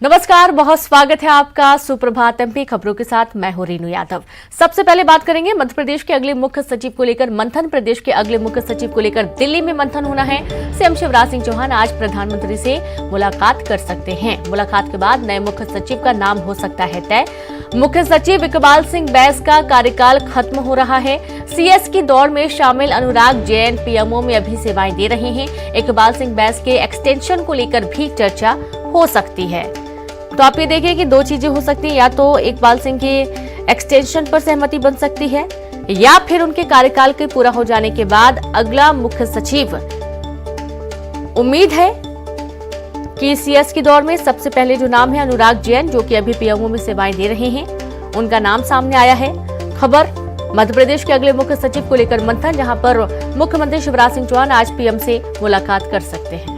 नमस्कार, बहुत स्वागत है आपका सुप्रभात एमपी खबरों के साथ। मैं हूं रीनू यादव। सबसे पहले बात करेंगे मध्य प्रदेश के अगले मुख्य सचिव को लेकर मंथन। प्रदेश के अगले मुख्य सचिव को लेकर दिल्ली में मंथन होना है। सीएम शिवराज सिंह चौहान आज प्रधानमंत्री से मुलाकात कर सकते हैं। मुलाकात के बाद नए मुख्य सचिव का नाम हो सकता है तय। मुख्य सचिव इकबाल सिंह बैस का कार्यकाल खत्म हो रहा है। सीएस की दौड़ में शामिल अनुराग जैन पीएमओ में अभी सेवाएं दे रहे हैं। इकबाल सिंह बैस के एक्सटेंशन को लेकर भी चर्चा हो सकती है। तो आप ये देखिए कि दो चीजें हो सकती है, या तो इकबाल सिंह के एक्सटेंशन पर सहमति बन सकती है या फिर उनके कार्यकाल के पूरा हो जाने के बाद अगला मुख्य सचिव। उम्मीद है कि सीएस की दौर में सबसे पहले जो नाम है अनुराग जैन, जो कि अभी पीएमओ में सेवाएं दे रहे हैं, उनका नाम सामने आया है। खबर मध्य प्रदेश के अगले मुख्य सचिव को लेकर मंथन, जहां पर मुख्यमंत्री शिवराज सिंह चौहान आज पीएम से मुलाकात कर सकते हैं।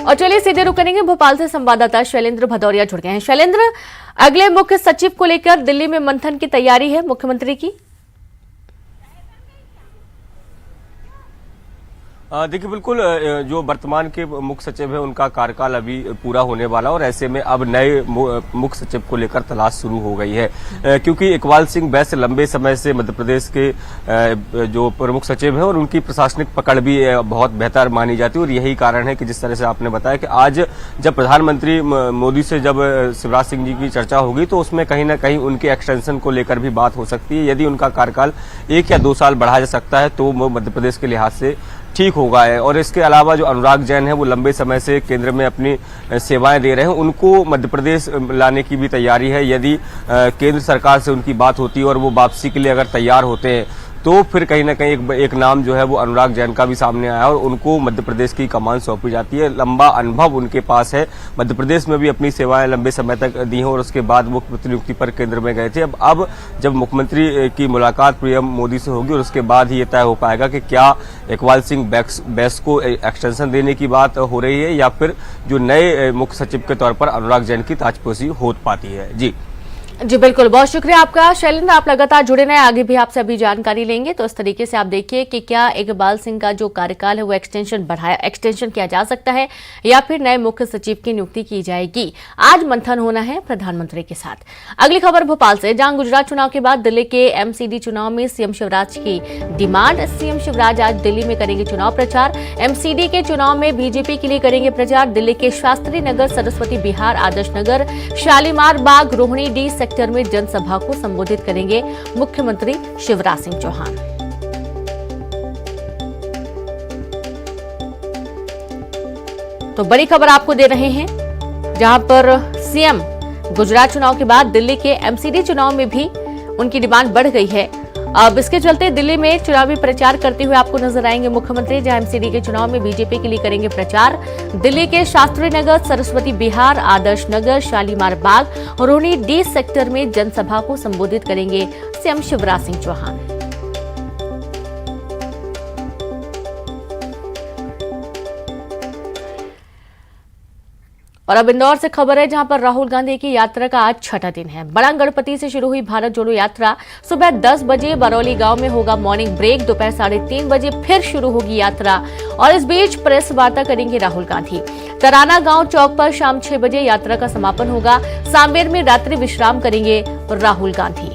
और चलिए सीधे रुक करेंगे, भोपाल से संवाददाता शैलेंद्र भदौरिया जुड़ गए हैं। शैलेंद्र, अगले मुख्य सचिव को लेकर दिल्ली में मंथन की तैयारी है मुख्यमंत्री की। देखिए, बिल्कुल जो वर्तमान के मुख्य सचिव है उनका कार्यकाल अभी पूरा होने वाला, और ऐसे में अब नए मुख्य सचिव को लेकर तलाश शुरू हो गई है, क्योंकि इकबाल सिंह बैस लंबे समय से मध्य प्रदेश के जो प्रमुख सचिव हैं और उनकी प्रशासनिक पकड़ भी बहुत बेहतर मानी जाती है। और यही कारण है कि जिस तरह से आपने बताया कि आज जब प्रधानमंत्री मोदी से जब शिवराज सिंह जी की चर्चा होगी तो उसमें कहीं ना कहीं उनके एक्सटेंशन को लेकर भी बात हो सकती है। यदि उनका कार्यकाल 1 या 2 साल बढ़ाया जा सकता है तो वो मध्य प्रदेश के लिहाज से ठीक होगा है। और इसके अलावा जो अनुराग जैन है वो लंबे समय से केंद्र में अपनी सेवाएं दे रहे हैं, उनको मध्य प्रदेश लाने की भी तैयारी है। यदि केंद्र सरकार से उनकी बात होती है और वो वापसी के लिए अगर तैयार होते हैं तो फिर कहीं ना कहीं एक नाम जो है वो अनुराग जैन का भी सामने आया और उनको मध्य प्रदेश की कमान सौंपी जाती है। लंबा अनुभव उनके पास है, मध्य प्रदेश में भी अपनी सेवाएं लंबे समय तक दी हैं और उसके बाद मुख्यमंत्री नियुक्ति पर केंद्र में गए थे। अब जब मुख्यमंत्री की मुलाकात पीएम मोदी से होगी और उसके बाद ही ये तय हो पाएगा कि क्या इकबाल सिंह बैस को एक्सटेंशन देने की बात हो रही है या फिर जो नए मुख्य सचिव के तौर पर अनुराग जैन की ताजपोशी हो पाती है। जी बिल्कुल, बहुत शुक्रिया आपका शैलेंद्र। आप लगातार जुड़े रहे, आगे भी आपसे अभी जानकारी लेंगे। तो इस तरीके से आप देखिए कि क्या इकबाल सिंह का जो कार्यकाल है वो एक्सटेंशन किया जा सकता है या फिर नए मुख्य सचिव की नियुक्ति की जाएगी। आज मंथन होना है प्रधानमंत्री के साथ। अगली खबर भोपाल से, जहां गुजरात चुनाव के बाद दिल्ली के एमसीडी चुनाव में सीएम शिवराज की डिमांड। सीएम शिवराज आज दिल्ली में करेंगे चुनाव प्रचार। एमसीडी के चुनाव में बीजेपी के लिए करेंगे प्रचार। दिल्ली के शास्त्री नगर, सरस्वती विहार, आदर्श नगर, शालीमार बाग, रोहिणी डी सेक्टर में जनसभा को संबोधित करेंगे मुख्यमंत्री शिवराज सिंह चौहान। तो बड़ी खबर आपको दे रहे हैं, जहां पर सीएम गुजरात चुनाव के बाद दिल्ली के एमसीडी चुनाव में भी उनकी डिमांड बढ़ गई है। अब इसके चलते दिल्ली में चुनावी प्रचार करते हुए आपको नजर आएंगे मुख्यमंत्री, जहां एमसीडी के चुनाव में बीजेपी के लिए करेंगे प्रचार। दिल्ली के शास्त्री नगर, सरस्वती विहार, आदर्श नगर, शालीमार बाग, रोहिणी डी सेक्टर में जनसभा को संबोधित करेंगे सीएम शिवराज सिंह चौहान। और अब इंदौर से खबर है, जहां पर राहुल गांधी की यात्रा का आज छठा दिन है। बड़ा गणपति से शुरू हुई भारत जोड़ो यात्रा सुबह 10 बजे बरौली गांव में होगा मॉर्निंग ब्रेक। दोपहर 3:30 बजे फिर शुरू होगी यात्रा और इस बीच प्रेस वार्ता करेंगे राहुल गांधी। तराना गांव चौक पर शाम 6 बजे यात्रा का समापन होगा। सांवेर में रात्रि विश्राम करेंगे राहुल गांधी।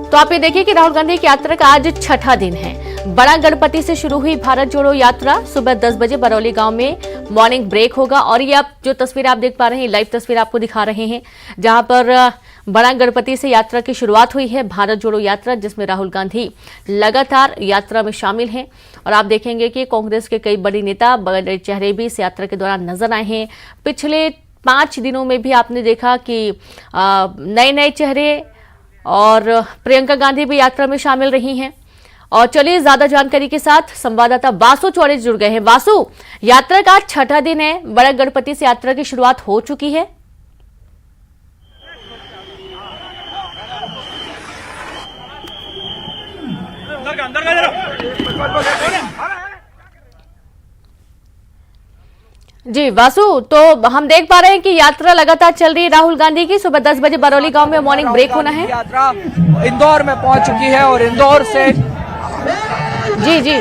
तो आप ये देखिए कि राहुल गांधी की यात्रा का आज छठा दिन है। बड़ा गणपति से शुरू हुई भारत जोड़ो यात्रा सुबह 10 बजे बरौली गांव में मॉर्निंग ब्रेक होगा। और ये आप जो तस्वीर आप देख पा रहे हैं, लाइव तस्वीर आपको दिखा रहे हैं, जहां पर बड़ा गणपति से यात्रा की शुरुआत हुई है, भारत जोड़ो यात्रा, जिसमें राहुल गांधी लगातार यात्रा में शामिल हैं। और आप देखेंगे कि कांग्रेस के कई बड़े नेता, बड़े चेहरे भी इस यात्रा के दौरान नजर आए हैं। पिछले 5 दिनों में भी आपने देखा कि नए नए चेहरे, और प्रियंका गांधी भी यात्रा में शामिल रही हैं। और चलिए ज्यादा जानकारी के साथ संवाददाता वासु चौड़े जुड़ गए हैं। वासु, यात्रा का छठा दिन है, बड़ा गणपति से यात्रा की शुरुआत हो चुकी है। जी वासु, तो हम देख पा रहे हैं कि यात्रा लगातार चल रही है राहुल गांधी की। सुबह 10 बजे बरौली गांव में मॉर्निंग ब्रेक होना है। यात्रा इंदौर में पहुंच चुकी है और इंदौर से जी जी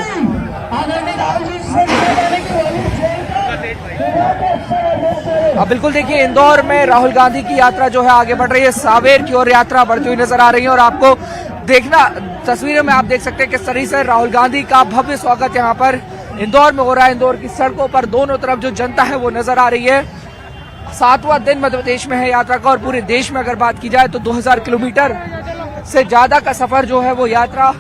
अब बिल्कुल देखिए, इंदौर में राहुल गांधी की यात्रा जो है आगे बढ़ रही है, सावेर की ओर यात्रा बढ़ती हुई नजर आ रही है। और आपको देखना, तस्वीरों में आप देख सकते हैं किस तरह से राहुल गांधी का भव्य स्वागत यहाँ पर इंदौर में हो रहा है। इंदौर की सड़कों पर दोनों तरफ जो जनता है वो नजर आ रही है। 7वां दिन मध्य प्रदेश में है यात्रा का, और पूरे देश में अगर बात की जाए तो 2000 किलोमीटर से ज्यादा का सफर जो है वो यात्रा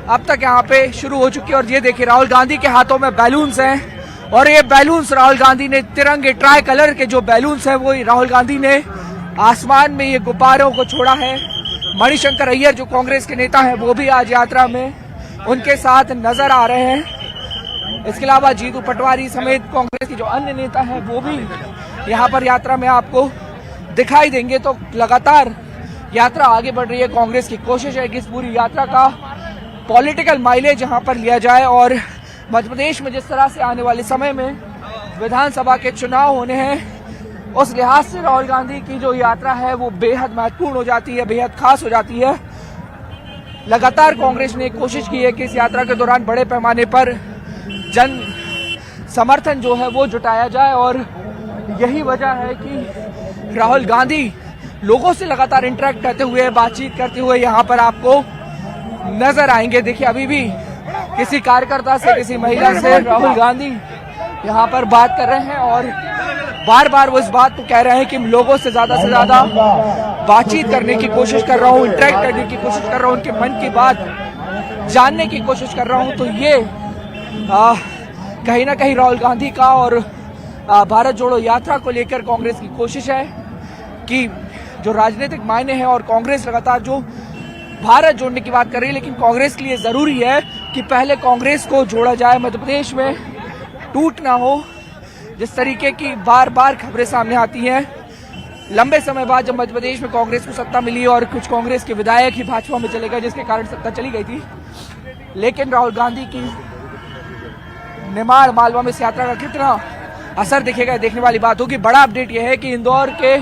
अब तक यहाँ पे शुरू हो चुकी है। और ये देखिए, राहुल गांधी के हाथों में बैलून्स हैं, और ये बैलून्स राहुल गांधी ने, तिरंगे ट्राई कलर के जो बैलून्स हैं वो राहुल गांधी ने आसमान में ये गुब्बारों को छोड़ा है। मणिशंकर अय्यर जो कांग्रेस के नेता हैं वो भी आज यात्रा में उनके साथ नजर आ रहे हैं। इसके अलावा जीतू पटवारी समेत कांग्रेस के जो अन्य नेता हैं वो भी यहाँ पर यात्रा में आपको दिखाई देंगे। तो लगातार यात्रा आगे बढ़ रही है। कांग्रेस की कोशिश है कि इस पूरी यात्रा का पॉलिटिकल माइलेज यहाँ पर लिया जाए, और मध्य प्रदेश में जिस तरह से आने वाले समय में विधानसभा के चुनाव होने हैं, उस लिहाज से राहुल गांधी की जो यात्रा है वो बेहद महत्वपूर्ण हो जाती है, बेहद खास हो जाती है। लगातार कांग्रेस ने कोशिश की है कि इस यात्रा के दौरान बड़े पैमाने पर जन समर्थन जो है वो जुटाया जाए, और यही वजह है कि राहुल गांधी लोगों से लगातार इंटरेक्ट करते हुए, बातचीत करते हुए यहाँ पर आपको नजर आएंगे। देखिए, अभी भी किसी कार्यकर्ता से, किसी महिला से राहुल गांधी यहाँ पर बात कर रहे हैं, और बार बार वो इस बात को कह रहे हैं कि लोगों से ज्यादा बातचीत करने की कोशिश कर रहा हूँ, इंटरेक्ट करने की कोशिश कर रहा हूँ, उनके मन की बात जानने की कोशिश कर रहा हूँ। तो ये कहीं ना कहीं राहुल गांधी का और भारत जोड़ो यात्रा को लेकर कांग्रेस की कोशिश है कि जो राजनीतिक मायने हैं, और कांग्रेस लगातार जो भारत जोड़ने की बात कर रही है, लेकिन कांग्रेस के लिए जरूरी है कि पहले कांग्रेस को जोड़ा जाए, मध्य प्रदेश में टूट ना हो। जिस तरीके की बार बार खबरें सामने आती हैं, लंबे समय बाद जब मध्य प्रदेश में कांग्रेस को सत्ता मिली और कुछ कांग्रेस के विधायक ही भाजपा में चले गए, जिसके कारण सत्ता चली गई थी, लेकिन राहुल गांधी की निमाड़ मालवा में इस यात्रा का कितना असर दिखेगा, देखने वाली बात होगी। बड़ा अपडेट यह है कि इंदौर के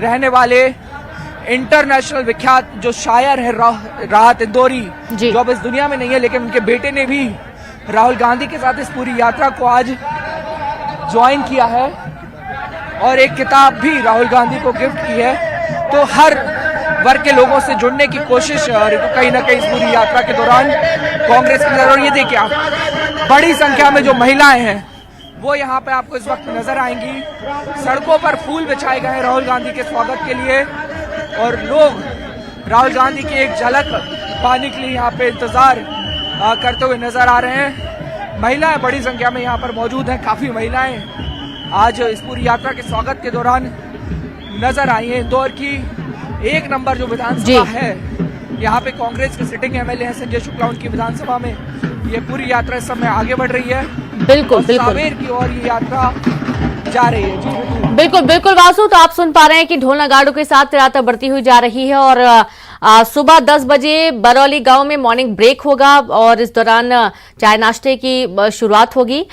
रहने वाले इंटरनेशनल विख्यात जो शायर है राहत इंदौरी, जो अब इस दुनिया में नहीं है, लेकिन उनके बेटे ने भी राहुल गांधी के साथ इस पूरी यात्रा को आज ज्वाइन किया है, और एक किताब भी राहुल गांधी को गिफ्ट की है। तो हर वर्ग के लोगों से जुड़ने की कोशिश कहीं ना कहीं इस पूरी यात्रा के दौरान कांग्रेस की। और ये देखिए, आप बड़ी संख्या में जो महिलाएं हैं वो यहाँ पे आपको इस वक्त नजर आएंगी। सड़कों पर फूल बिछाए गए हैं राहुल गांधी के स्वागत के लिए, और लोग राहुल गांधी की एक झलक पाने के लिए यहाँ पे इंतजार करते हुए नजर आ रहे हैं। महिलाएं बड़ी संख्या में यहाँ पर मौजूद हैं, काफी महिलाएं आज इस पूरी यात्रा के स्वागत के दौरान नजर आई हैं। इंदौर की एक नंबर जो विधानसभा है, यहाँ पे कांग्रेस के सिटिंग एमएलए हैं संजय शुक्ला, उनकी विधानसभा में ये पूरी यात्रा इस समय आगे बढ़ रही है। बिल्कुल सावेर की ओर ये यात्रा जा रही है। जी बिल्कुल वासु, तो आप सुन पा रहे हैं कि ढोल नगाड़ों के साथ यात्रा बढ़ती हुई जा रही है, और सुबह 10 बजे बरौली गांव में मॉर्निंग ब्रेक होगा, और इस दौरान चाय नाश्ते की शुरुआत होगी।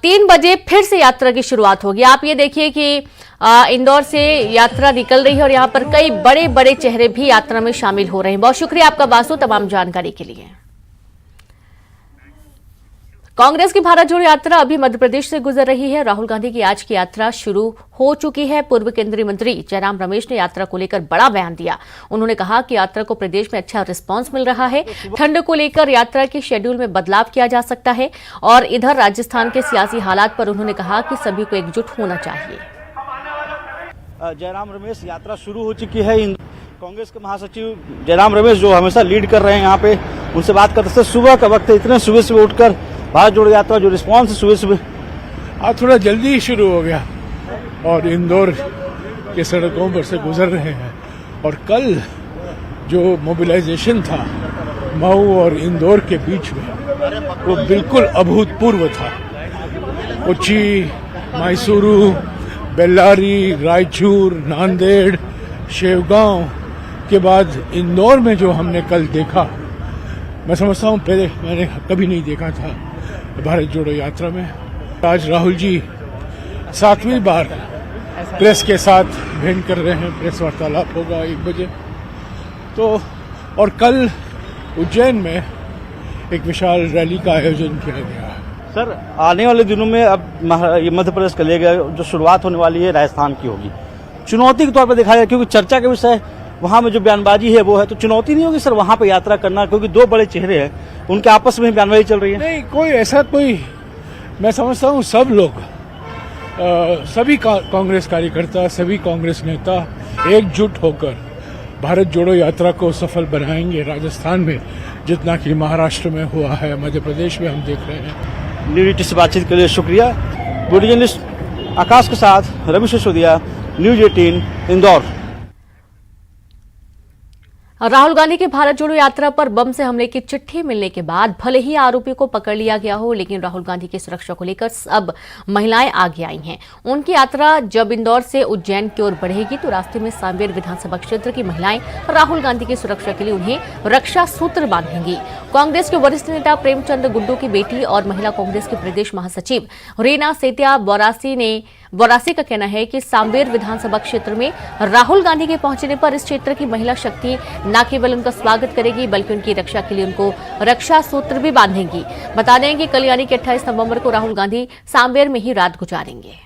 3 बजे फिर से यात्रा की शुरुआत होगी। आप ये देखिए कि इंदौर से यात्रा निकल रही है, और यहाँ पर कई बड़े बड़े चेहरे भी यात्रा में शामिल हो रहे हैं। बहुत शुक्रिया आपका वासु तमाम जानकारी के लिए। कांग्रेस की भारत जोड़ो यात्रा अभी मध्य प्रदेश से गुजर रही है। राहुल गांधी की आज की यात्रा शुरू हो चुकी है। पूर्व केंद्रीय मंत्री जयराम रमेश ने यात्रा को लेकर बड़ा बयान दिया। उन्होंने कहा कि यात्रा को प्रदेश में अच्छा रिस्पांस मिल रहा है। ठंड को लेकर यात्रा के शेड्यूल में बदलाव किया जा सकता है, और इधर राजस्थान के सियासी हालात पर उन्होंने कहा कि सभी को एकजुट होना चाहिए। जयराम रमेश यात्रा शुरू हो चुकी है। कांग्रेस के महासचिव जयराम रमेश जो हमेशा लीड कर रहे हैं यहाँ पे, उनसे बात करते थे। सुबह का वक्त है, इतने सुबह उठकर भारत जोड़ो यात्रा जो रिस्पांस सुबह आज थोड़ा जल्दी ही शुरू हो गया, और इंदौर के सड़कों पर से गुजर रहे हैं। और कल जो मोबिलाइजेशन था मऊ और इंदौर के बीच में, वो बिल्कुल अभूतपूर्व था। कोच्चि, मैसूरू, बेल्लारी, रायचूर, नांदेड़, शेवगांव के बाद इंदौर में जो हमने कल देखा, मैं समझता हूँ पहले मैंने कभी नहीं देखा था भारत जोड़ो यात्रा में। आज राहुल जी 7वीं बार प्रेस के साथ भेंट कर रहे हैं, प्रेस वार्तालाप होगा 1 बजे। तो और कल उज्जैन में एक विशाल रैली का आयोजन किया गया। सर आने वाले दिनों में अब ये मध्य प्रदेश का लेगा जो शुरुआत होने वाली है राजस्थान की होगी, चुनौती के तौर पर देखा जाए, क्योंकि चर्चा का विषय वहां में जो बयानबाजी है वो है, तो चुनौती नहीं होगी सर वहां पे यात्रा करना, क्योंकि दो बड़े चेहरे हैं, उनके आपस में बयानबाजी चल रही है। नहीं, कोई ऐसा मैं समझता हूँ सब लोग सभी कांग्रेस कार्यकर्ता, सभी कांग्रेस नेता एकजुट होकर भारत जोड़ो यात्रा को सफल बनाएंगे राजस्थान में, जितना कि महाराष्ट्र में हुआ है, मध्य प्रदेश में हम देख रहे हैं। न्यूज से बातचीत के लिए शुक्रिया। वीडियो जर्नलिस्ट आकाश के साथ रवि सिसोदिया, न्यूज 18 इंदौर। राहुल गांधी की भारत जोड़ो यात्रा पर बम से हमले की चिट्ठी मिलने के बाद भले ही आरोपी को पकड़ लिया गया हो, लेकिन राहुल गांधी की सुरक्षा को लेकर अब महिलाएं आगे आई हैं। उनकी यात्रा जब इंदौर से उज्जैन की ओर बढ़ेगी तो रास्ते में सांवेर विधानसभा क्षेत्र की महिलाएं राहुल गांधी की सुरक्षा के लिए उन्हें रक्षा सूत्र बांधेंगी। कांग्रेस के वरिष्ठ नेता प्रेमचंद गुड्डू की बेटी और महिला कांग्रेस की प्रदेश महासचिव रीना सेतिया बोरासी का कहना है कि सांवेर विधानसभा क्षेत्र में राहुल गांधी के पहुंचने पर इस क्षेत्र की महिला शक्ति न केवल उनका स्वागत करेगी बल्कि उनकी रक्षा के लिए उनको रक्षा सूत्र भी बांधेंगी। बता दें कि कल यानी कि 28 नवंबर को राहुल गांधी सांवेर में ही रात गुजारेंगे।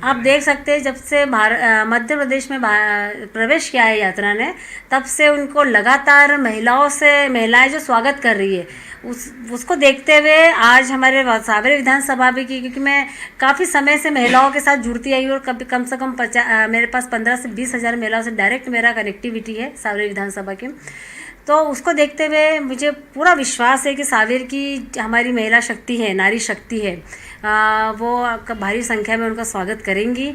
आप देख सकते हैं जब से मध्य प्रदेश में प्रवेश किया है यात्रा ने, तब से उनको लगातार महिलाएं जो स्वागत कर रही है उसको देखते हुए आज हमारे सांवेर विधानसभा भी की, क्योंकि मैं काफ़ी समय से महिलाओं के साथ जुड़ती आई और कभी कम से कम मेरे पास 15 से 20 हज़ार महिलाओं से डायरेक्ट मेरा कनेक्टिविटी है सांवेर विधानसभा की। तो उसको देखते हुए मुझे पूरा विश्वास है कि सांवेर की हमारी महिला शक्ति है, नारी शक्ति है, वो भारी संख्या में उनका स्वागत करेंगी।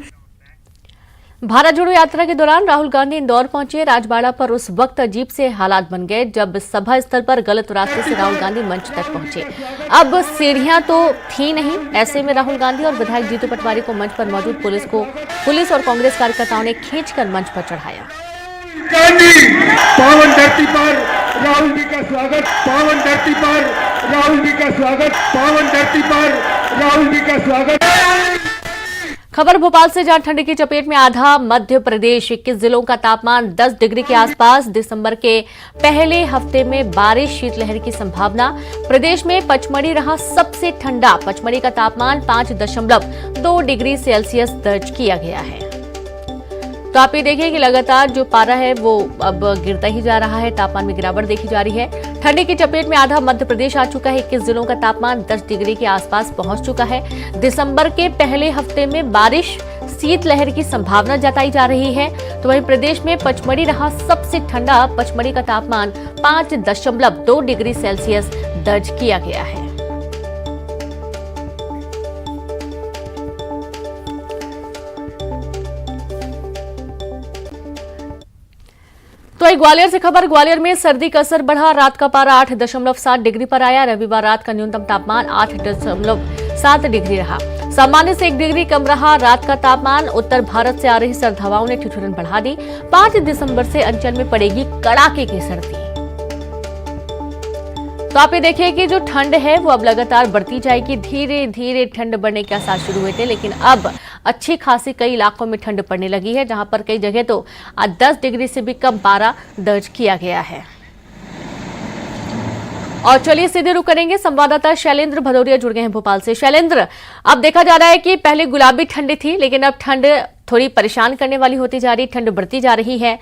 भारत जोड़ो यात्रा के दौरान राहुल गांधी इंदौर पहुंचे। राजबाड़ा पर उस वक्त अजीब से हालात बन गए जब सभा स्थल पर गलत रास्ते से राहुल गांधी मंच तक पहुंचे। अब सीढ़ियां तो थी नहीं, ऐसे में राहुल गांधी और विधायक जीतू पटवारी को मंच पर मौजूद पुलिस और कांग्रेस कार्यकर्ताओं ने खींचकर मंच पर चढ़ाया। पावन धरती पर राहुल जी का स्वागत, पावन धरती पर राहुल जी का स्वागत, पावन धरती पर राहुल जी का स्वागत। खबर भोपाल से, जहां ठंड की चपेट में आधा मध्य प्रदेश, 21 जिलों का तापमान 10 डिग्री के आसपास। दिसंबर के पहले हफ्ते में बारिश, शीतलहर की संभावना। प्रदेश में पचमढ़ी रहा सबसे ठंडा, पचमढ़ी का तापमान 5.2 डिग्री सेल्सियस दर्ज किया गया है। तो आप ये देखिए कि लगातार जो पारा है वो अब गिरता ही जा रहा है, तापमान में गिरावट देखी जा रही है। ठंडी की चपेट में आधा मध्य प्रदेश आ चुका है, 21 जिलों का तापमान 10 डिग्री के आसपास पहुंच चुका है। दिसंबर के पहले हफ्ते में बारिश, शीतलहर की संभावना जताई जा रही है। तो वहीं प्रदेश में पचमढ़ी रहा सबसे ठंडा, पचमढ़ी का तापमान 5.2 डिग्री सेल्सियस दर्ज किया गया है। तो एक ग्वालियर से खबर, ग्वालियर में सर्दी का असर बढ़ा, रात का पारा 8.7 डिग्री पर आया। रविवार रात का न्यूनतम तापमान 8.7 डिग्री रहा, सामान्य से 1 डिग्री कम रहा। रात का तापमान, उत्तर भारत से आ रही सर्द हवाओं ने ठिठुरन बढ़ा दी। 5 दिसंबर से अंचल में पड़ेगी कड़ाके की सर्दी। तो आप ये देखिए कि जो ठंड है वो अब लगातार बढ़ती जाएगी। धीरे धीरे ठंड बढ़ने के आसार शुरू हुए थे, लेकिन अब अच्छी खासी कई इलाकों में ठंड पड़ने लगी है, जहां पर कई जगह तो 10 डिग्री से भी कम पारा दर्ज किया गया है। और चलिए सीधे रुक करेंगे, संवाददाता शैलेंद्र भदौरिया जुड़ गए हैं भोपाल से। शैलेंद्र, अब देखा जा रहा है कि पहले गुलाबी ठंड थी, लेकिन अब ठंड थोड़ी परेशान करने वाली होती जा रही, ठंड बढ़ती जा रही है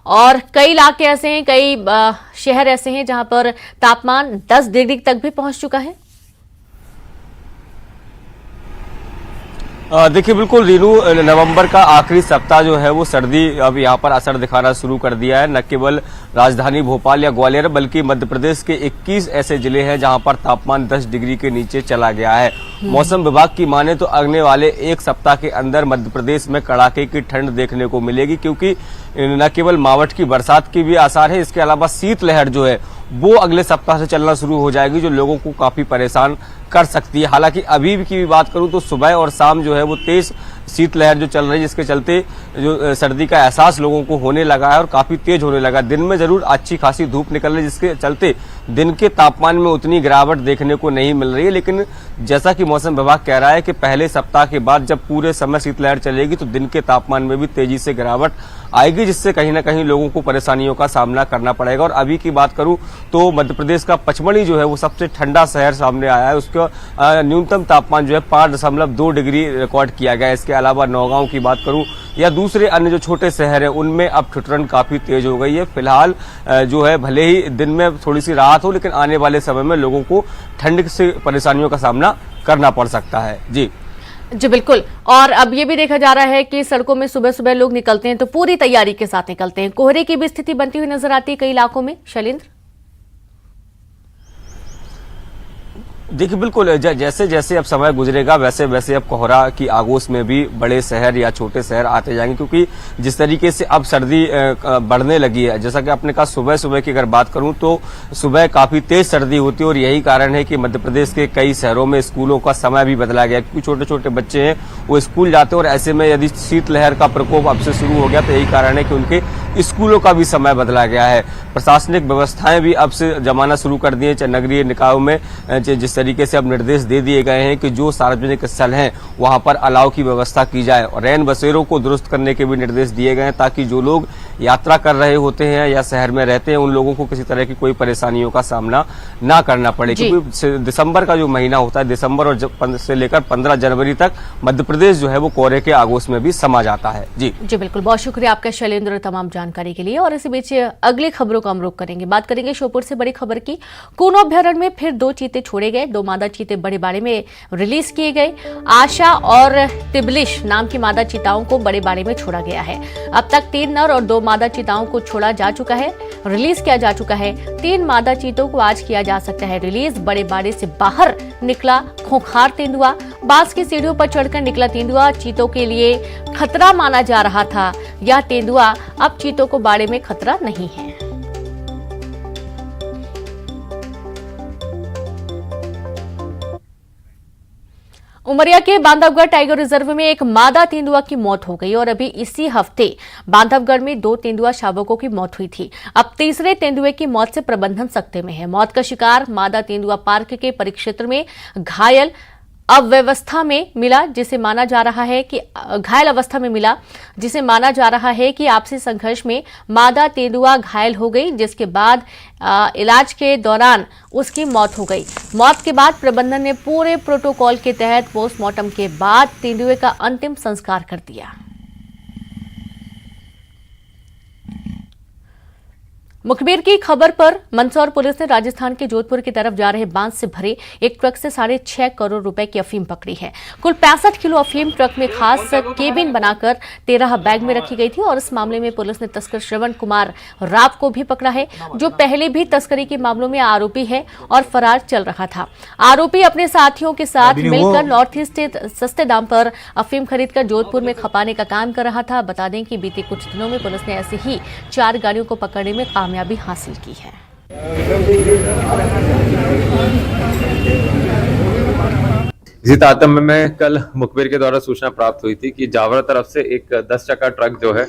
और कई इलाके ऐसे हैं, कई शहर ऐसे हैं जहां पर तापमान 10 डिग्री तक भी पहुंच चुका है। देखिए बिल्कुल रीनू, नवंबर का आखिरी सप्ताह जो है वो सर्दी अब यहाँ पर असर दिखाना शुरू कर दिया है। न केवल राजधानी भोपाल या ग्वालियर बल्कि मध्य प्रदेश के 21 ऐसे जिले हैं जहाँ पर तापमान 10 डिग्री के नीचे चला गया है। मौसम विभाग की माने तो अगले वाले एक सप्ताह के अंदर मध्य प्रदेश में कड़ाके की ठंड देखने को मिलेगी, क्योंकि न केवल मावठ की बरसात की भी आसार है, इसके अलावा शीतलहर जो है वो अगले सप्ताह से चलना शुरू हो जाएगी, जो लोगों को काफी परेशान कर सकती है। हालांकि अभी की भी बात करूं तो सुबह और शाम जो है वो तेज शीतलहर जो चल रही है, जिसके चलते जो सर्दी का एहसास लोगों को होने लगा है और काफी तेज होने लगा। दिन में जरूर अच्छी खासी धूप निकल रही है, जिसके चलते दिन के तापमान में उतनी गिरावट देखने को नहीं मिल रही है। लेकिन जैसा कि मौसम विभाग कह रहा है कि पहले सप्ताह के बाद जब पूरे समय शीतलहर चलेगी तो दिन के तापमान में भी तेजी से गिरावट आएगी, जिससे कहीं ना कहीं लोगों को परेशानियों का सामना करना पड़ेगा। और अभी की बात करूं तो मध्य प्रदेश का पचमढ़ी जो है वो सबसे ठंडा शहर सामने आया है। उसका न्यूनतम तापमान जो है 5.2 डिग्री रिकॉर्ड किया गया है। इसके अलावा नौगांव की बात करूं या दूसरे अन्य जो छोटे शहर हैं उनमें अब ठिठुरन काफी तेज हो गई है। फिलहाल जो है भले ही दिन में थोड़ी सी राहत हो, लेकिन आने वाले समय में लोगों को ठंड से परेशानियों का सामना करना पड़ सकता है। जी बिल्कुल। और अब ये भी देखा जा रहा है कि सड़कों में सुबह सुबह लोग निकलते हैं तो पूरी तैयारी के साथ निकलते हैं। कोहरे की भी स्थिति बनती हुई नजर आती है कई इलाकों में। शैलेंद्र, देखिए बिल्कुल जैसे जैसे अब समय गुजरेगा वैसे वैसे अब कोहरा की आगोश में भी बड़े शहर या छोटे शहर आते जाएंगे, क्योंकि जिस तरीके से अब सर्दी बढ़ने लगी है, जैसा कि आपने कहा सुबह सुबह की अगर बात करूं तो सुबह काफी तेज सर्दी होती है। और यही कारण है कि मध्य प्रदेश के कई शहरों में स्कूलों का समय भी बदला गया, क्योंकि छोटे छोटे बच्चे हैं वो स्कूल जाते हैं और ऐसे में यदि शीतलहर का प्रकोप अब से शुरू हो गया तो यही कारण है कि उनके स्कूलों का भी समय बदला गया है। प्रशासनिक व्यवस्थाएं भी अब से जमाना शुरू कर दी है नगरीय निकायों में। जिस तरीके से अब निर्देश दे दिए गए हैं कि जो सार्वजनिक स्थल हैं वहां पर अलाव की व्यवस्था की जाए और रैन बसेरों को दुरुस्त करने के भी निर्देश दिए गए हैं, ताकि जो लोग यात्रा कर रहे होते हैं या शहर में रहते हैं उन लोगों को किसी तरह की कोई परेशानियों का सामना ना करना पड़े। क्योंकि दिसंबर का जो महीना होता है, दिसंबर और से लेकर 15 जनवरी तक मध्य प्रदेश जो है वो कोहरे के आगोश में भी समा जाता है। जी बिल्कुल, बहुत शुक्रिया आपका शैलेंद्र तमाम जानकारी के लिए। और इसी बीच अगली खबरों का हम रुख करेंगे। बात करेंगे श्योपुर से बड़ी खबर की। कूनो अभ्यारण्य में फिर 2 चीते छोड़े गए। 2 मादा चीते बड़े बाड़े में रिलीज किए गए। आशा और तिबलिश नाम की मादा चीताओं को बड़े बाड़े में छोड़ा गया है। अब तक 3 नर और 2 मादा चीताओं को छोड़ा जा चुका है, रिलीज किया जा चुका है। 3 मादा चीतों को आज किया जा सकता है रिलीज। बड़े बाड़े से बाहर निकला खूंखार तेंदुआ। बांस की सीढ़ियों पर चढ़कर निकला तेंदुआ चीतों के लिए खतरा माना जा रहा था। यह तेंदुआ अब चीतों को बाड़े में खतरा नहीं है। उमरिया के बांधवगढ़ टाइगर रिजर्व में एक मादा तेंदुआ की मौत हो गई और अभी इसी हफ्ते बांधवगढ़ में 2 तेंदुआ शावकों की मौत हुई थी। अब तीसरे तेंदुए की मौत से प्रबंधन सकते में है। मौत का शिकार मादा तेंदुआ पार्क के परिक्षेत्र में घायल अवस्था में मिला, जिसे माना जा रहा है कि आपसी संघर्ष में मादा तेंदुआ घायल हो गई, जिसके बाद इलाज के दौरान उसकी मौत हो गई। मौत के बाद प्रबंधन ने पूरे प्रोटोकॉल के तहत पोस्टमार्टम के बाद तेंदुए का अंतिम संस्कार कर दिया। मुखबिर की खबर पर मंदसौर पुलिस ने राजस्थान के जोधपुर की तरफ जा रहे बांस से भरे एक ट्रक से 6.5 करोड़ रुपए की अफीम पकड़ी है। कुल 65 किलो अफीम ट्रक में खास केबिन बनाकर 13 बैग में रखी गई थी। और इस मामले में पुलिस ने तस्कर श्रवण कुमार राव को भी पकड़ा है, जो पहले भी तस्करी के मामलों में आरोपी है और फरार चल रहा था। आरोपी अपने साथियों के साथ मिलकर नॉर्थ ईस्ट से सस्ते दाम पर अफीम खरीदकर जोधपुर में खपाने का काम कर रहा था। बता दें कि बीते कुछ दिनों में पुलिस ने ऐसे ही 4 गाड़ियों को पकड़ने में कामयाबी हासिल की है। इसी तारतम्य में कल मुखबिर के द्वारा सूचना प्राप्त हुई थी कि जावरा तरफ से एक 10 चक्का ट्रक जो है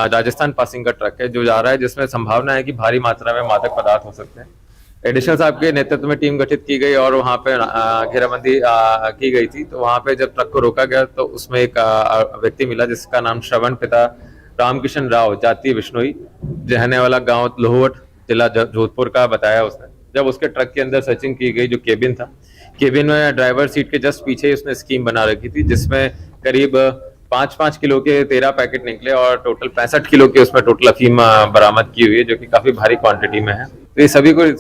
राजस्थान पासिंग का ट्रक है जो जा रहा है, जिसमें संभावना है कि भारी मात्रा में मादक पदार्थ हो सकते हैं। एडिशनल साहब के नेतृत्व में टीम गठित की गई और वहां पे घेराबंदी की गई थी। तो वहां पे जब ट्रक को रोका गया तो उसमें एक व्यक्ति मिला जिसका नाम श्रवण पिता रामकिशन राव, जातीय बिश्नोई, रहने वाला गांव लोहवट, जिला जोधपुर का बताया उसने। जब उसके ट्रक के अंदर सर्चिंग की गई, जो केबिन था, केबिन में ड्राइवर सीट के जस्ट पीछे उसने स्कीम बना रखी थी, जिसमें करीब 5-5 किलो के 13 पैकेट निकले और टोटल 65 किलो के उसमें टोटल अफीम बरामद की हुई है, जो कि काफी भारी क्वांटिटी में है। तो ये सभी को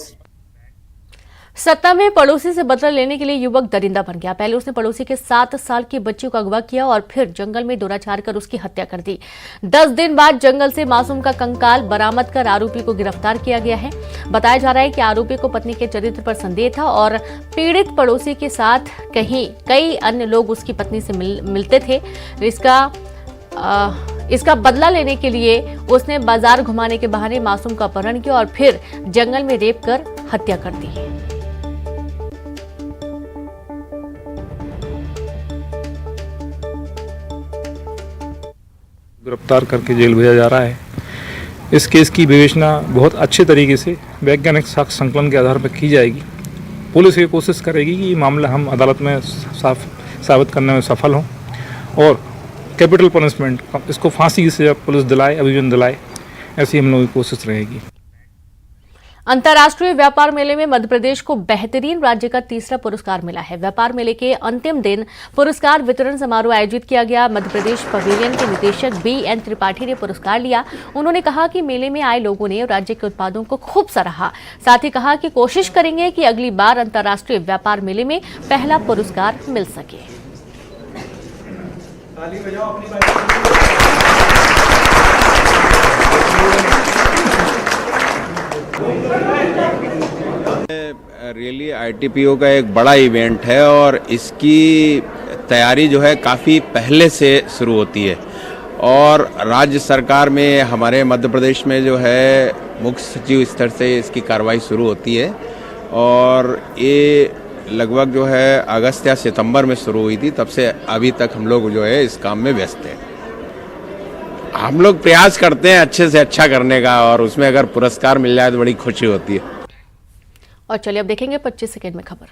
सतना में पड़ोसी से बदला लेने के लिए युवक दरिंदा बन गया। पहले उसने पड़ोसी के 7 साल की बच्ची को अगवा किया और फिर जंगल में दुराचार कर उसकी हत्या कर दी। 10 दिन बाद जंगल से मासूम का कंकाल बरामद कर आरोपी को गिरफ्तार किया गया है। बताया जा रहा है कि आरोपी को पत्नी के चरित्र पर संदेह था और पीड़ित पड़ोसी के साथ कई अन्य लोग उसकी पत्नी से मिलते थे। इसका बदला लेने के लिए उसने बाजार घुमाने के बहाने मासूम का अपहरण किया और फिर जंगल में रेप कर हत्या कर दी। गिरफ्तार करके जेल भेजा जा रहा है। इस केस की विवेचना बहुत अच्छे तरीके से वैज्ञानिक साक्ष्य संकलन के आधार पर की जाएगी। पुलिस ये कोशिश करेगी कि ये मामला हम अदालत में साबित करने में सफल हों और कैपिटल पनिशमेंट, इसको फांसी की सजा पुलिस दिलाए, अभियोजन दिलाए, ऐसी हम लोगों की कोशिश रहेगी। अंतर्राष्ट्रीय व्यापार मेले में मध्य प्रदेश को बेहतरीन राज्य का तीसरा पुरस्कार मिला है। व्यापार मेले के अंतिम दिन पुरस्कार वितरण समारोह आयोजित किया गया। मध्य प्रदेश पवेलियन के निदेशक BN त्रिपाठी ने पुरस्कार लिया। उन्होंने कहा कि मेले में आए लोगों ने राज्य के उत्पादों को खूब सराहा। साथ ही कहा कि कोशिश करेंगे कि अगली बार अंतर्राष्ट्रीय व्यापार मेले में पहला पुरस्कार मिल सके। रियली ITPO का एक बड़ा इवेंट है और इसकी तैयारी जो है काफ़ी पहले से शुरू होती है और राज्य सरकार में हमारे मध्य प्रदेश में जो है मुख्य सचिव स्तर से इसकी कार्रवाई शुरू होती है और ये लगभग जो है अगस्त या सितंबर में शुरू हुई थी। तब से अभी तक हम लोग जो है इस काम में व्यस्त हैं। हम लोग प्रयास करते हैं अच्छे से अच्छा करने का और उसमें अगर पुरस्कार मिल जाए तो बड़ी खुशी होती है। और चलिए अब देखेंगे 25 सेकंड में खबर।